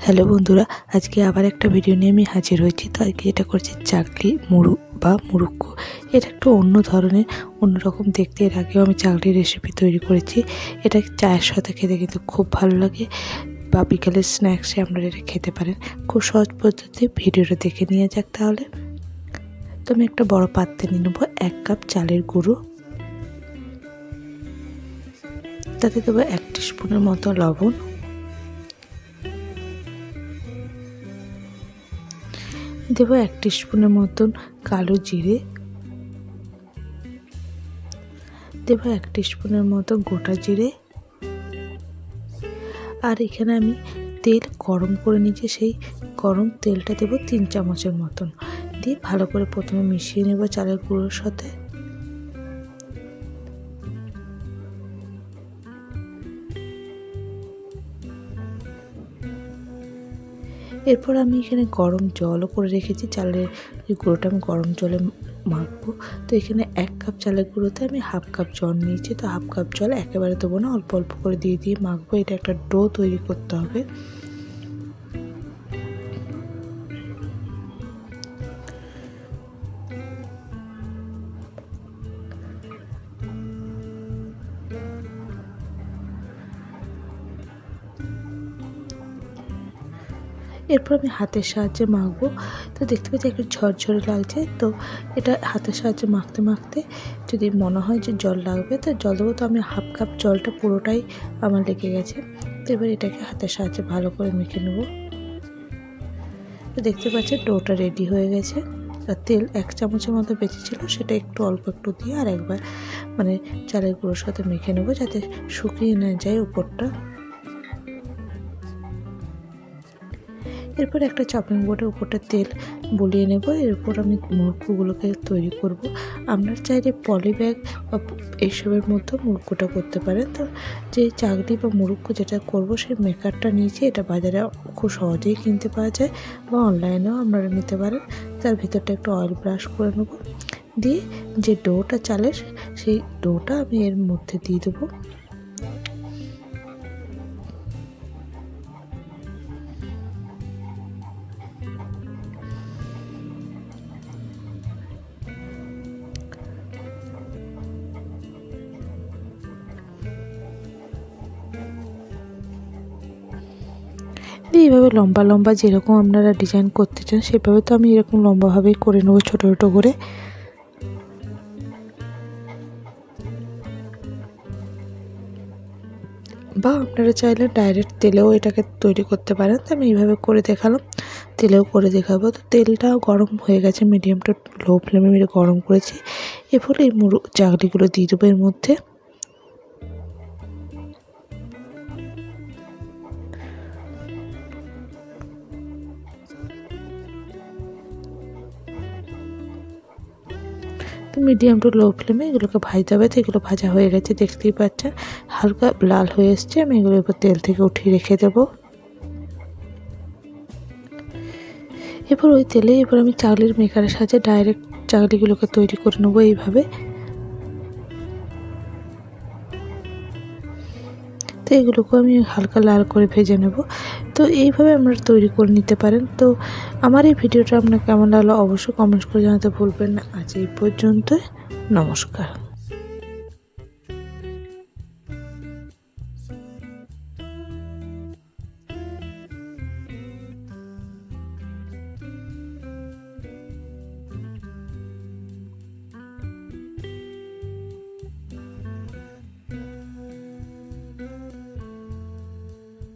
Hello বন্ধুরা, আজকে আবার একটা ভিডিও নিয়ে আমি হাজির হয়েছি। তো আজকে এটা করছি চাকলি মুড়ু বা মুড়ুক্কু। এটা একটু অন্য ধরনের, অন্যরকম দেখতে। এর আগেও আমি চাকলির রেসিপি তৈরি করেছি। এটা চায়ের সাথে খেতে কিন্তু খুব ভালো লাগে, বা বিকালের স্ন্যাক্সে আপনারা এটা খেতে পারেন। খুব সহজ পদ্ধতি, ভিডিওটা দেখে নিয়ে যাক তাহলে। তো আমি একটা বড় পাত্রে নিয়ে নেবো 1 কাপ চালের গুঁড়ো, তাতে দেবো 1 টিস্পুনের মতো লবণ, দেবো 1 টিস্পুনের মতন কালো জিরে, দেবো 1 টিস্পুনের মতো গোটা জিরে। আর এখানে আমি তেল গরম করে নিয়েছি, সেই গরম তেলটা দেবো 3 চামচের মতন, দিয়ে ভালো করে প্রথমে মিশিয়ে নেব চালের গুঁড়োর সাথে। এরপর আমি এখানে গরম জলও করে রেখেছি। চালের গুঁড়োটা আমি গরম জলে মাখবো। তো এখানে 1 কাপ চালের গুঁড়োতে আমি 1/2 কাপ জল নিয়েছি। তো 1/2 কাপ জল একেবারে দেবো না, অল্প অল্প করে দিয়ে মাখবো। এটা একটা ডো তৈরি করতে হবে। এরপর আমি হাতের সাহায্যে মাখবো। তো দেখতে পাচ্ছি একটু ঝরঝরে লাগছে। তো এটা হাতের সাহায্যে মাখতে মাখতে যদি মনে হয় যে জল লাগবে, তো জল দেবো। তো আমি 1/2 কাপ জলটা পুরোটাই আমার লেগে গেছে। তো এবার এটাকে হাতের সাহায্যে ভালো করে মেখে নেব। তো দেখতে পাচ্ছেন ডোটা রেডি হয়ে গেছে। আর তেল 1 চামচের মতো বেঁচেছিল, সেটা একটু অল্প একটু দিয়ে আর একবার চালের গুঁড়োর সাথে মেখে নেবো, যাতে শুকিয়ে না যায় উপরটা। এরপর একটা চপিং বোর্ডের উপরটা তেল বুলিয়ে নেব। এরপর আমি মুড়কুগুলোকে তৈরি করব। আপনারা চাইলে পলি ব্যাগ বা এইসবের মধ্যে মুড়কুটা করতে পারেন। তো যে চাকলি বা মুড়ক্কু যেটা করব, সেই মেকারটা নিয়েছি। এটা বাজারে খুব সহজেই কিনতে পাওয়া যায়, বা অনলাইনেও আপনারা নিতে পারেন। তার ভিতরটা একটু অয়েল ব্রাশ করে নেব, দিয়ে যে ডোটা চালের, সেই ডোটা আমি এর মধ্যে দিয়ে দেবো। এইভাবে লম্বা লম্বা যেরকম আপনারা ডিজাইন করতে চান, সেভাবে তো আমি এরকম লম্বাভাবেই করে নেবো, ছোটো ছোটো করে। বা আপনারা চাইলে ডাইরেক্ট তেলেও এটাকে তৈরি করতে পারেন। তো আমি এইভাবে করে দেখালাম, তেলেও করে দেখাবো। তো তেলটা গরম হয়ে গেছে, মিডিয়াম টু লো ফ্লেমে আমি গরম করেছি। এরপর এই চাকলিগুলো দিয়ে দেবো এর মধ্যে। মিডিয়াম টু লো ফ্লেমে এগুলোকে ভাজতে হবে। তো এগুলো ভাজা হয়ে গেছে, দেখতেই পাচ্ছেন হালকা লাল হয়ে এসছে। আমি এগুলো এবার তেল থেকে উঠিয়ে রেখে দেবো। এরপর ওই তেলে আমি চাকলির মেকারের সাহায্যে ডাইরেক্ট চাকলিগুলোকে তৈরি করে নেবো এইভাবে। তো এগুলোকে আমি হালকা লাল করে ভেজে নেব। তো এইভাবে আপনারা তৈরি করে নিতে পারেন। তো আমার এই ভিডিওটা আপনার কেমন লাগলো অবশ্যই কমেন্টস করে জানাতে ভুলবেন না। আজ এই পর্যন্তই, নমস্কার।